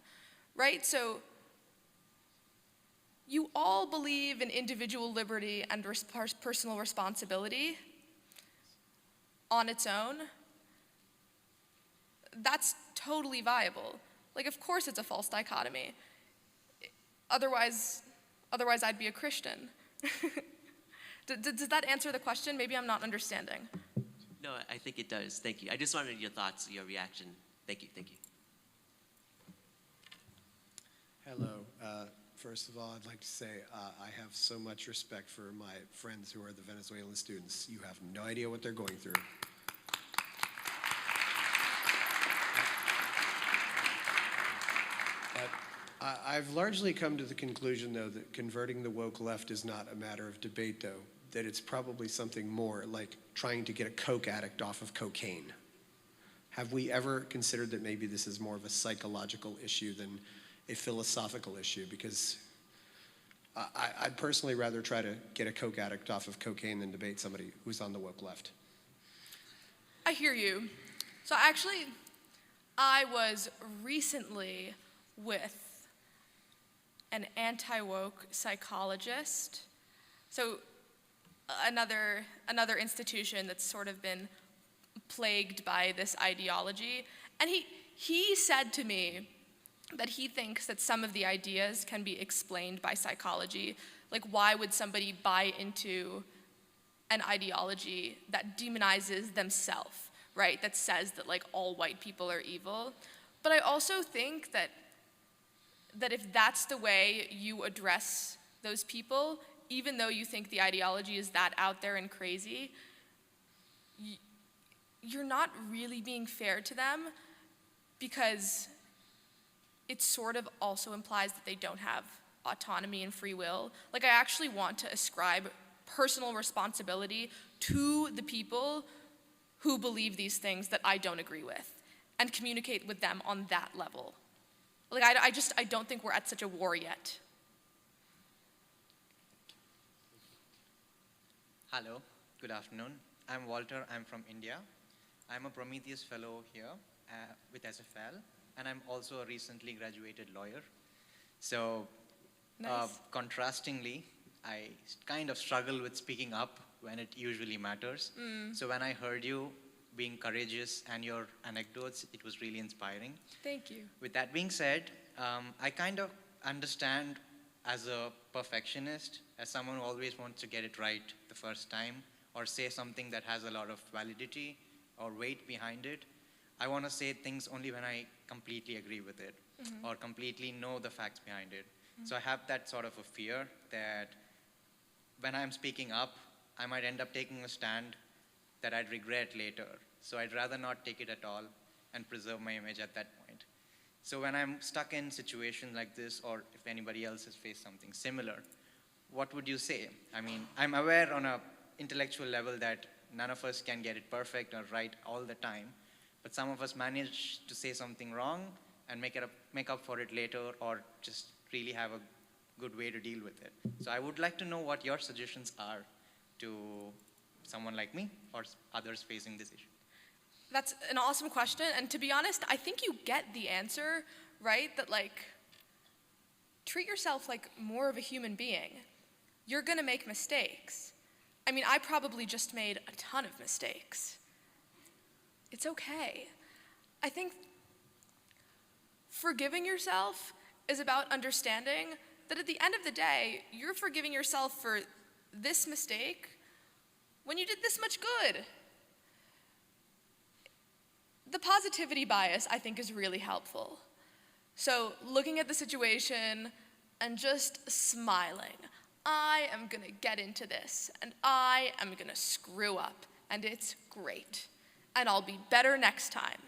right? So you all believe in individual liberty and personal responsibility on its own. That's totally viable. Like, of course it's a false dichotomy. Otherwise I'd be a Christian. Does that answer the question? Maybe I'm not understanding. No, I think it does. Thank you. I just wanted your thoughts, your reaction. Thank you. Thank you. Hello. First of all, I'd like to say I have so much respect for my friends who are the Venezuelan students. You have no idea what they're going through. I've largely come to the conclusion, though, that converting the woke left is not a matter of debate, though, that it's probably something more like trying to get a coke addict off of cocaine. have we ever considered that maybe this is more of a psychological issue than a philosophical issue? Because I'd personally rather try to get a coke addict off of cocaine than debate somebody who's on the woke left. I hear you. So actually, I was recently with an anti-woke psychologist. So another institution that's sort of been plagued by this ideology. And he said to me that he thinks that some of the ideas can be explained by psychology. Like, why would somebody buy into an ideology that demonizes themselves, right? That says that like all white people are evil. But I also think that if that's the way you address those people, even though you think the ideology is that out there and crazy, you're not really being fair to them, because it sort of also implies that they don't have autonomy and free will. Like, I actually want to ascribe personal responsibility to the people who believe these things that I don't agree with, and communicate with them on that level. Like, I don't think we're at such a war yet. Hello, good afternoon. I'm Walter, I'm from India. I'm a Prometheus Fellow here with SFL, and I'm also a recently graduated lawyer. So, Nice. contrastingly, I kind of struggle with speaking up when it usually matters. So when I heard you being courageous and your anecdotes, it was really inspiring. Thank you. With that being said, I kind of understand as a perfectionist, as someone who always wants to get it right the first time, or say something that has a lot of validity or weight behind it. I want to say things only when I completely agree with it, or completely know the facts behind it. So I have that sort of a fear that when I'm speaking up, I might end up taking a stand that I'd regret later. So I'd rather not take it at all and preserve my image at that point. So when I'm stuck in situations like this, or if anybody else has faced something similar, what would you say? I mean, I'm aware on an intellectual level that none of us can get it perfect or right all the time, but some of us manage to say something wrong and make up for it later, or just really have a good way to deal with it. So I would like to know what your suggestions are to someone like me or others facing this issue. That's an awesome question, and to be honest, I think you get the answer, right? That like, treat yourself like more of a human being. You're gonna make mistakes. I mean, I probably just made a ton of mistakes. It's okay. I think forgiving yourself is about understanding that at the end of the day, you're forgiving yourself for this mistake when you did this much good. The positivity bias, I think, is really helpful. So looking at the situation and just smiling. I am gonna get into this, and I am gonna screw up, and it's great. And I'll be better next time.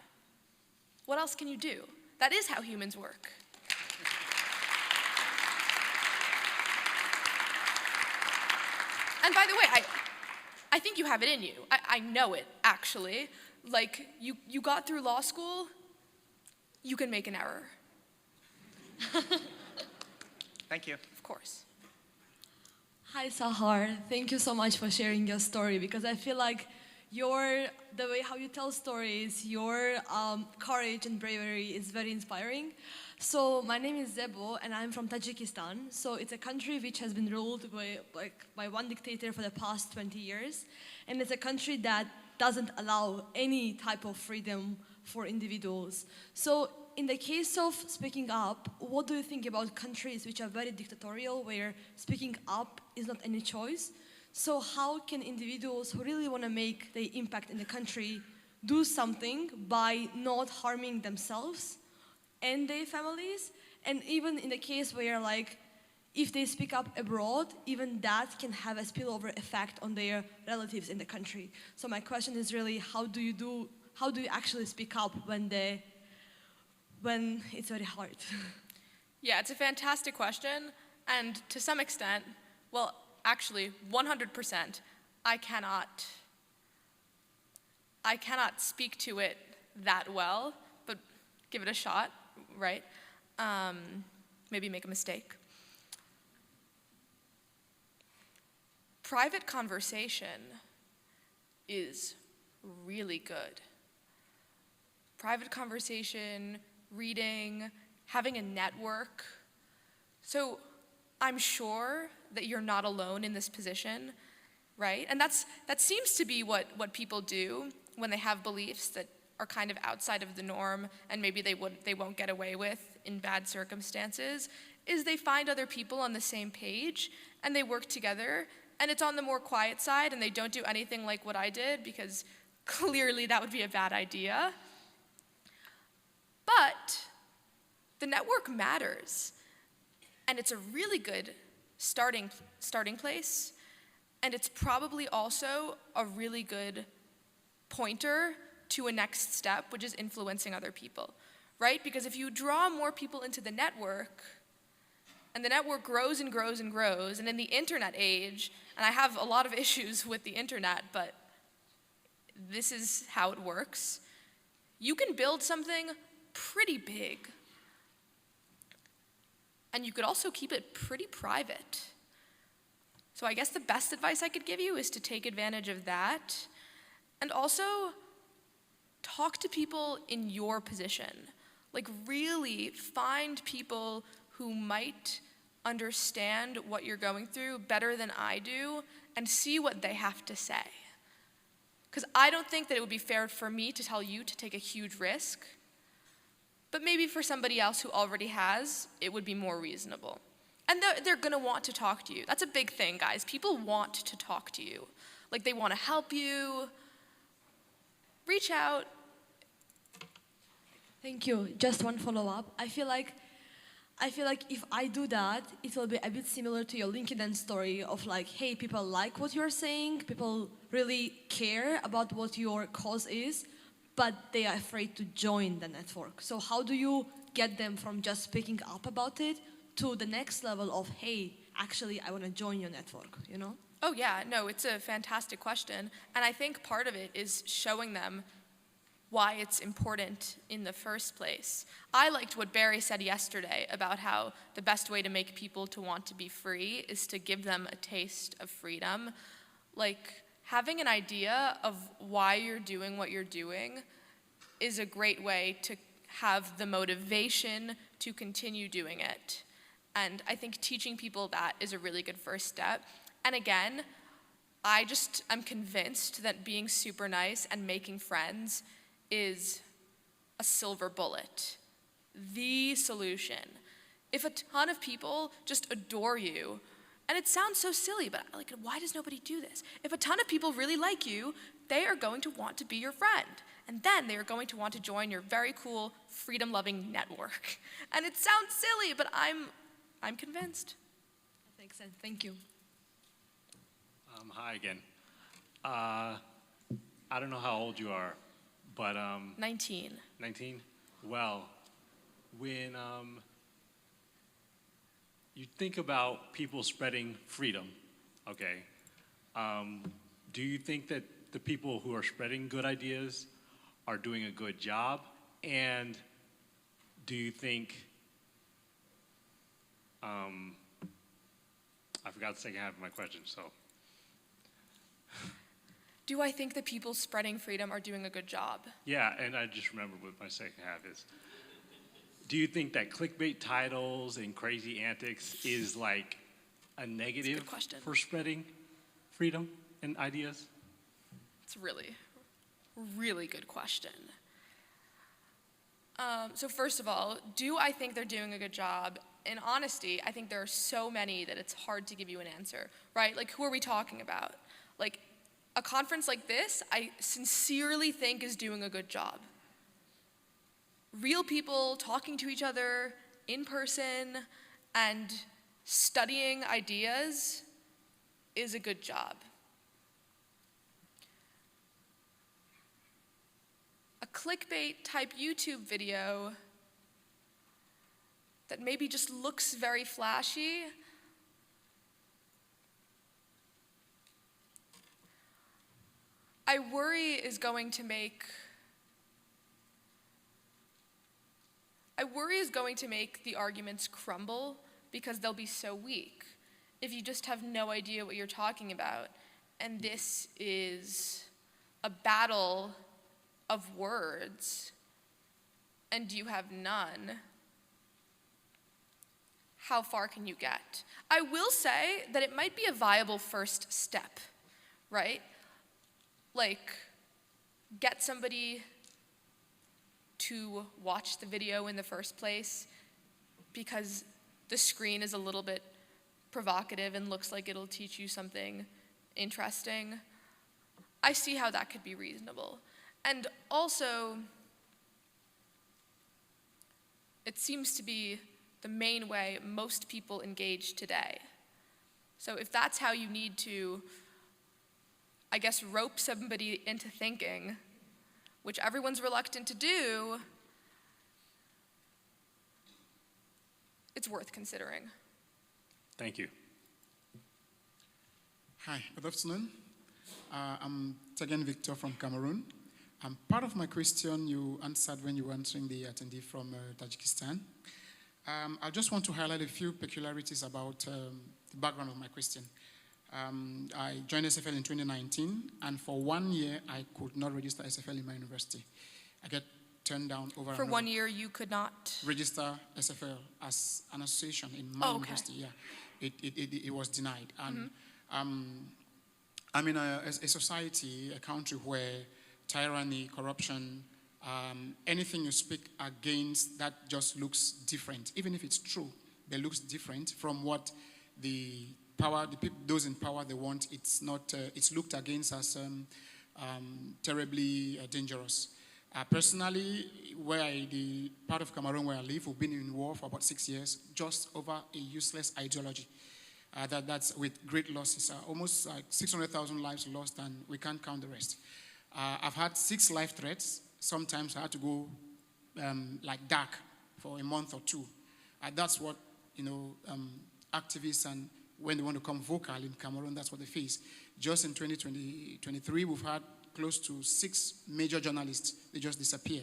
What else can you do? That is how humans work. And by the way, I think you have it in you. I know it, actually. Like, you got through law school, you can make an error. Thank you. Of course. Hi, Sahar. Thank you so much for sharing your story, because I feel like the way how you tell stories, your courage and bravery is very inspiring. So my name is Zebo, and I'm from Tajikistan. So it's a country which has been ruled by one dictator for the past 20 years. And it's a country that doesn't allow any type of freedom for individuals. So in the case of speaking up, what do you think about countries which are very dictatorial, where speaking up is not any choice? So how can individuals who really want to make the impact in the country do something by not harming themselves and their families? And even in the case where, like, if they speak up abroad, even that can have a spillover effect on their relatives in the country. So my question is really, how do you actually speak up when it's very hard? Yeah, it's a fantastic question, and to some extent, well, actually, 100%, I cannot speak to it that well, but give it a shot, right? Maybe make a mistake. Private conversation is really good. Private conversation, reading, having a network. So I'm sure that you're not alone in this position, right? And that seems to be what people do when they have beliefs that are kind of outside of the norm and maybe they won't get away with in bad circumstances, is they find other people on the same page and they work together, and it's on the more quiet side and they don't do anything like what I did because clearly that would be a bad idea. But the network matters, and it's a really good starting place, and it's probably also a really good pointer to a next step, which is influencing other people, right? Because if you draw more people into the network, and the network grows and grows and grows, and in the internet age, and I have a lot of issues with the internet, but this is how it works, you can build something pretty big. And you could also keep it pretty private. So I guess the best advice I could give you is to take advantage of that. And also, talk to people in your position. Like, really find people who might understand what you're going through better than I do and see what they have to say. Because I don't think that it would be fair for me to tell you to take a huge risk, but maybe for somebody else who already has, it would be more reasonable. And they're gonna want to talk to you. That's a big thing, guys. People want to talk to you. Like, they wanna help you. Reach out. Thank you. Just one follow-up. I feel like if I do that, it will be a bit similar to your LinkedIn story of like, hey, people like what you're saying, people really care about what your cause is, but they are afraid to join the network. So how do you get them from just speaking up about it to the next level of, hey, actually, I want to join your network, you know? Oh yeah, no, it's a fantastic question. And I think part of it is showing them why it's important in the first place. I liked what Barry said yesterday about how the best way to make people to want to be free is to give them a taste of freedom. Like, having an idea of why you're doing what you're doing is a great way to have the motivation to continue doing it. And I think teaching people that is a really good first step. And again, I'm convinced that being super nice and making friends is a silver bullet, the solution. If a ton of people just adore you, and it sounds so silly, but like, why does nobody do this? If a ton of people really like you, they are going to want to be your friend. And then they are going to want to join your very cool, freedom-loving network. And it sounds silly, but I'm convinced. That makes sense. Thank you. Hi again. I don't know how old you are, but 19. 19? Well, when you think about people spreading freedom, okay, do you think that the people who are spreading good ideas are doing a good job? And do you think, I forgot the second half of my question, so. Do I think the people spreading freedom are doing a good job? Yeah, and I just remembered what my second half is. Do you think that clickbait titles and crazy antics is like a negative for spreading freedom and ideas? It's really, really good question. So first of all, do I think they're doing a good job? In honesty, I think there are so many that it's hard to give you an answer, right? Like, who are we talking about? Like, a conference like this, I sincerely think is doing a good job. Real people talking to each other in person and studying ideas is a good job. A clickbait type YouTube video that maybe just looks very flashy, I worry is going to make I worry is going to make the arguments crumble because they'll be so weak. If you just have no idea what you're talking about, and this is a battle of words, and you have none, how far can you get? I will say that it might be a viable first step, right? Like, get somebody to watch the video in the first place because the screen is a little bit provocative and looks like it'll teach you something interesting. I see how that could be reasonable. And also, it seems to be the main way most people engage today. So if that's how you need to, I guess, rope somebody into thinking, which everyone's reluctant to do, it's worth considering. Thank you. Hi, good afternoon. I'm Tegen Victor from Cameroon. Part of my question you answered when you were answering the attendee from Tajikistan. I just want to highlight a few peculiarities about the background of my question. I joined SFL in 2019, and for 1 year, I could not register SFL in my university. I get turned down over For and 1 over. year, you could not? Register SFL as an association in my university, yeah. It was denied. And I'm in a society, a country where tyranny, corruption, anything you speak against that just looks different. Even if it's true, it looks different from what the power, those in power, they want. It's not. It's looked against as terribly dangerous. Personally, the part of Cameroon where I live, we've been in war for about 6 years, just over a useless ideology. That's with great losses, almost like 600,000 lives lost, and we can't count the rest. I've had 6 life threats. Sometimes I had to go like dark for a month or 2. That's what, activists, and when they want to come vocal in Cameroon, that's what they face. Just in 2023, we've had close to 6 major journalists. They just disappear.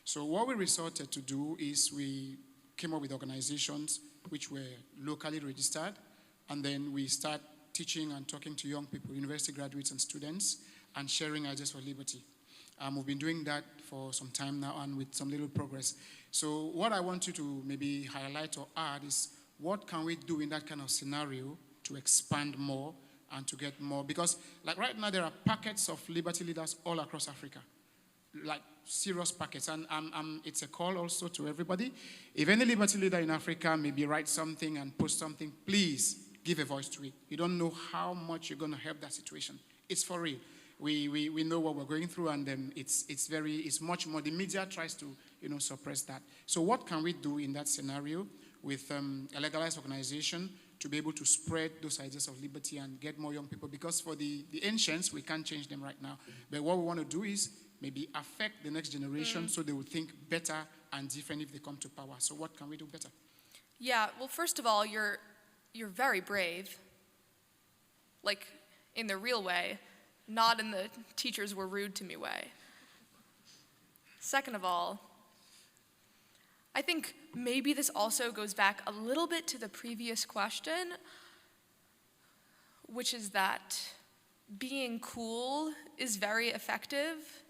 So what we resorted to do is we came up with organizations which were locally registered, and then we start teaching and talking to young people, university graduates and students, and sharing ideas for liberty. We've been doing that for some time now, and with some little progress. So what I want you to maybe highlight or add is, what can we do in that kind of scenario to expand more and to get more? Because like right now, there are packets of liberty leaders all across Africa, like serious packets. And it's a call also to everybody. If any liberty leader in Africa maybe write something and post something, please give a voice to it. You don't know how much you're going to help that situation. It's for real. We know what we're going through, and it's much more. The media tries to suppress that. So what can we do in that scenario with a legalized organization to be able to spread those ideas of liberty and get more young people? Because for the ancients, we can't change them right now. But what we want to do is maybe affect the next generation so they will think better and different if they come to power. So what can we do better? Yeah, well, first of all, you're very brave, like in the real way, not in the teachers were rude to me way. Second of all, I think maybe this also goes back a little bit to the previous question, which is that being cool is very effective.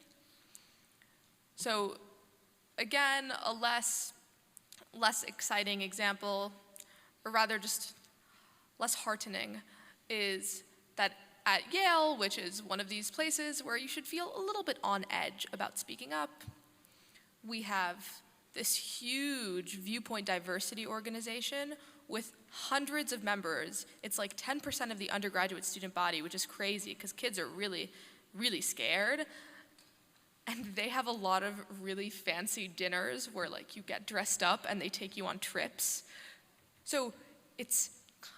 So again, a less exciting example, or rather just less heartening, is that at Yale, which is one of these places where you should feel a little bit on edge about speaking up, we have this huge viewpoint diversity organization with hundreds of members. It's like 10% of the undergraduate student body, which is crazy because kids are really, really scared. And they have a lot of really fancy dinners where like you get dressed up and they take you on trips. So it's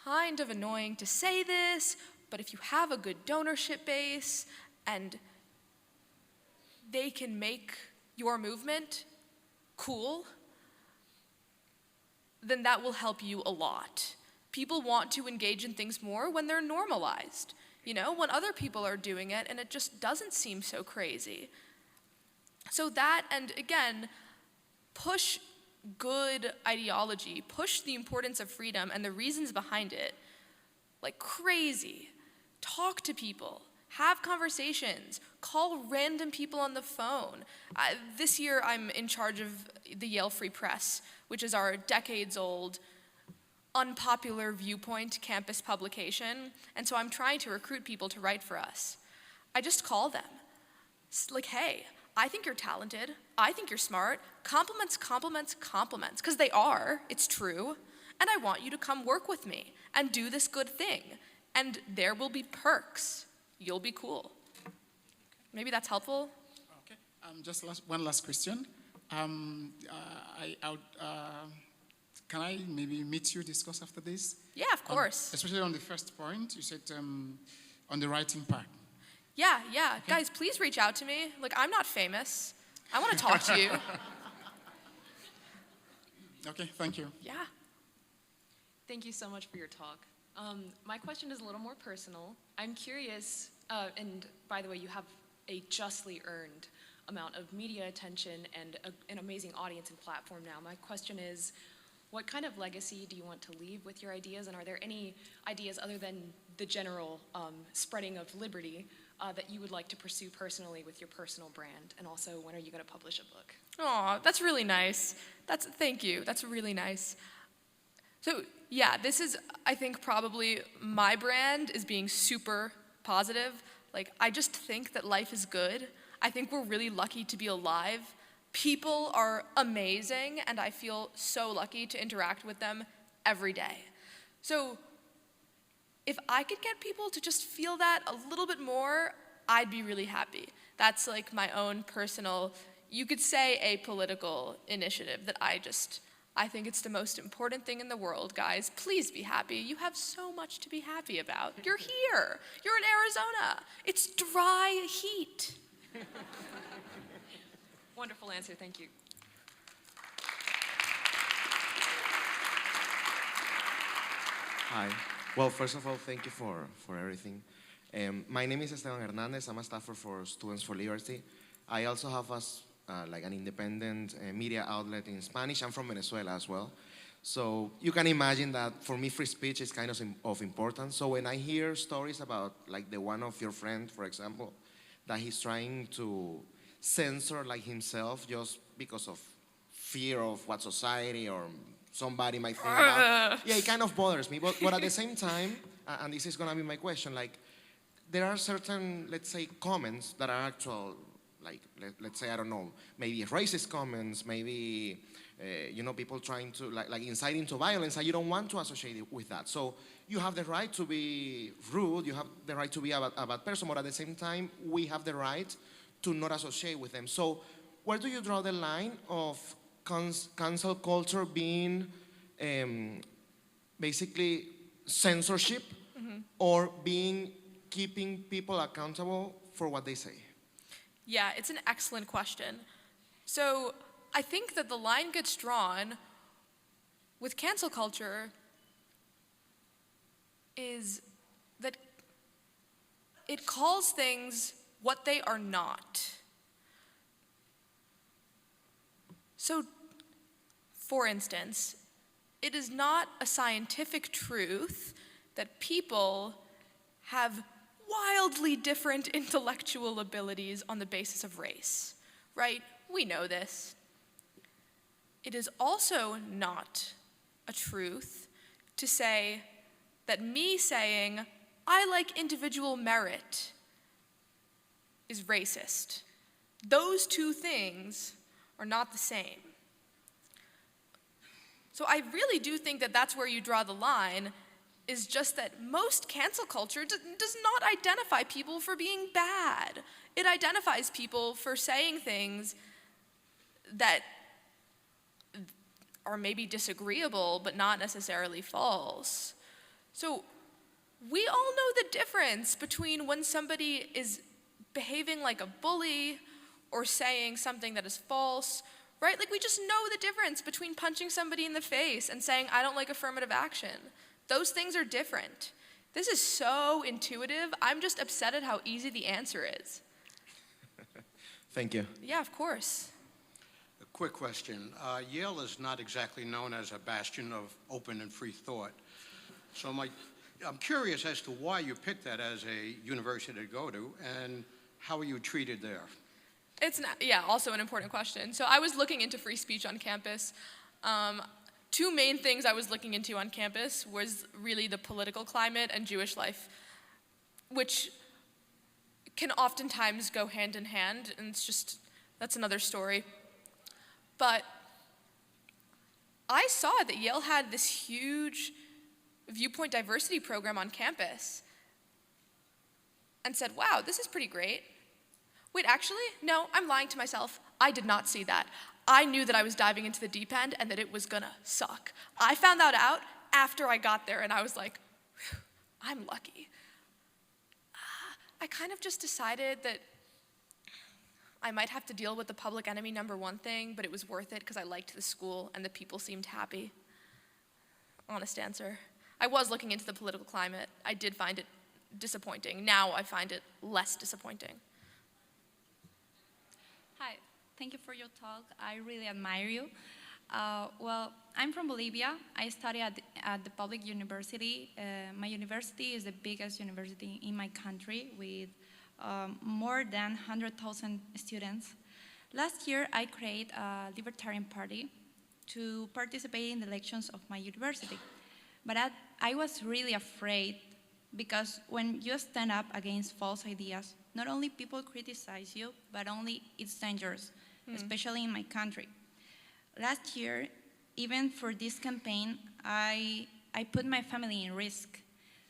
kind of annoying to say this, but if you have a good donorship base and they can make your movement cool, then that will help you a lot. People want to engage in things more when they're normalized, when other people are doing it and it just doesn't seem so crazy. So that, and again, push good ideology, push the importance of freedom and the reasons behind it like crazy. Talk to people, have conversations, call random people on the phone. This year I'm in charge of the Yale Free Press, which is our decades-old unpopular viewpoint campus publication, and so I'm trying to recruit people to write for us. I just call them. Like, hey, I think you're talented, I think you're smart, compliments, compliments, compliments, because they are, it's true, and I want you to come work with me and do this good thing, and there will be perks. You'll be cool. Maybe that's helpful? Okay, one last question. Can I maybe meet you, discuss after this? Yeah, of course. Especially on the first point, you said on the writing part. Yeah. Okay. Guys, please reach out to me. Like, I'm not famous. I want to talk to you. Okay, thank you. Yeah. Thank you so much for your talk. My question is a little more personal. I'm curious, and by the way, you have a justly earned amount of media attention and an amazing audience and platform now. My question is, what kind of legacy do you want to leave with your ideas, and are there any ideas other than the general spreading of liberty that you would like to pursue personally with your personal brand? And also, when are you going to publish a book? Aw, that's really nice. Thank you. That's really nice. So, yeah, this is, I think, probably my brand is being super positive. Like, I just think that life is good. I think we're really lucky to be alive. People are amazing, and I feel so lucky to interact with them every day. So, if I could get people to just feel that a little bit more, I'd be really happy. That's like my own personal, you could say, apolitical initiative that I think it's the most important thing in the world, guys. Please be happy. You have so much to be happy about. You're here. You're in Arizona. It's dry heat. Wonderful answer, thank you. Hi. Well, first of all, thank you for everything. My name is Esteban Hernandez. I'm a staffer for Students for Liberty. I also have like an independent media outlet in Spanish. I'm from Venezuela as well. So you can imagine that for me, free speech is kind of importance. So when I hear stories about like the one of your friend, for example, that he's trying to censor like himself just because of fear of what society or somebody might think about. Yeah, it kind of bothers me. But at the same time, and this is going to be my question, like there are certain, let's say, comments that are actual, like, let's say, I don't know, maybe racist comments, maybe, people trying to, like inciting to violence, and you don't want to associate it with that. So you have the right to be rude, you have the right to be a bad person, but at the same time, we have the right to not associate with them. So where do you draw the line of cancel culture being basically censorship or keeping people accountable for what they say? Yeah, it's an excellent question. So I think that the line gets drawn with cancel culture is that it calls things what they are not. So, for instance, it is not a scientific truth that people have wildly different intellectual abilities on the basis of race, right? We know this. It is also not a truth to say that me saying, I like individual merit is racist. Those two things are not the same. So I really do think that that's where you draw the line, is just that most cancel culture does not identify people for being bad. It identifies people for saying things that are maybe disagreeable, but not necessarily false. So we all know the difference between when somebody is behaving like a bully or saying something that is false, right? Like, we just know the difference between punching somebody in the face and saying, I don't like affirmative action. Those things are different. This is so intuitive. I'm just upset at how easy the answer is. Thank you. Yeah, of course. quick question. Yale is not exactly known as a bastion of open and free thought. So I'm curious as to why you picked that as a university to go to, and how are you treated there? It's not, yeah, also an important question. So I was looking into free speech on campus. Two main things I was looking into on campus was really the political climate and Jewish life, which can oftentimes go hand in hand, and that's another story. But I saw that Yale had this huge viewpoint diversity program on campus and said, wow, this is pretty great. Wait, actually, no, I'm lying to myself. I did not see that. I knew that I was diving into the deep end and that it was gonna suck. I found that out after I got there, and I was like, I'm lucky. I kind of just decided that I might have to deal with the public enemy #1 thing, but it was worth it because I liked the school and the people seemed happy. Honest answer. I was looking into the political climate. I did find it disappointing. Now I find it less disappointing. Hi, thank you for your talk. I really admire you. Well, I'm from Bolivia. I study at the public university. My university is the biggest university in my country with more than 100,000 students. Last year, I created a libertarian party to participate in the elections of my university. But I was really afraid because when you stand up against false ideas, not only people criticize you, but only it's dangerous, especially in my country. Last year, even for this campaign, I put my family in risk.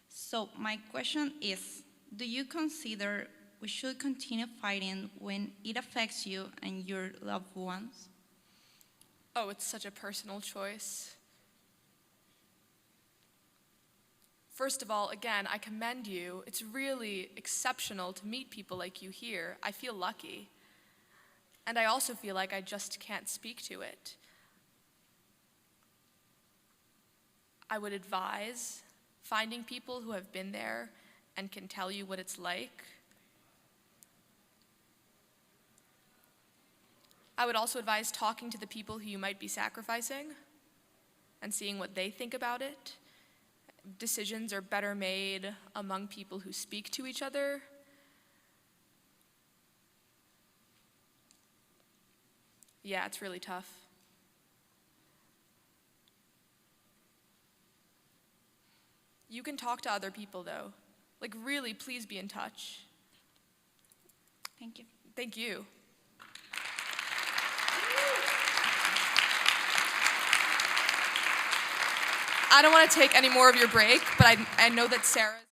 So my question is, do you consider we should continue fighting when it affects you and your loved ones? Oh, it's such a personal choice. First of all, again, I commend you. It's really exceptional to meet people like you here. I feel lucky. And I also feel like I just can't speak to it. I would advise finding people who have been there and can tell you what it's like. I would also advise talking to the people who you might be sacrificing and seeing what they think about it. Decisions are better made among people who speak to each other. Yeah, it's really tough. You can talk to other people though. Like really, please be in touch. Thank you. Thank you. I don't want to take any more of your break, but I know that Sarah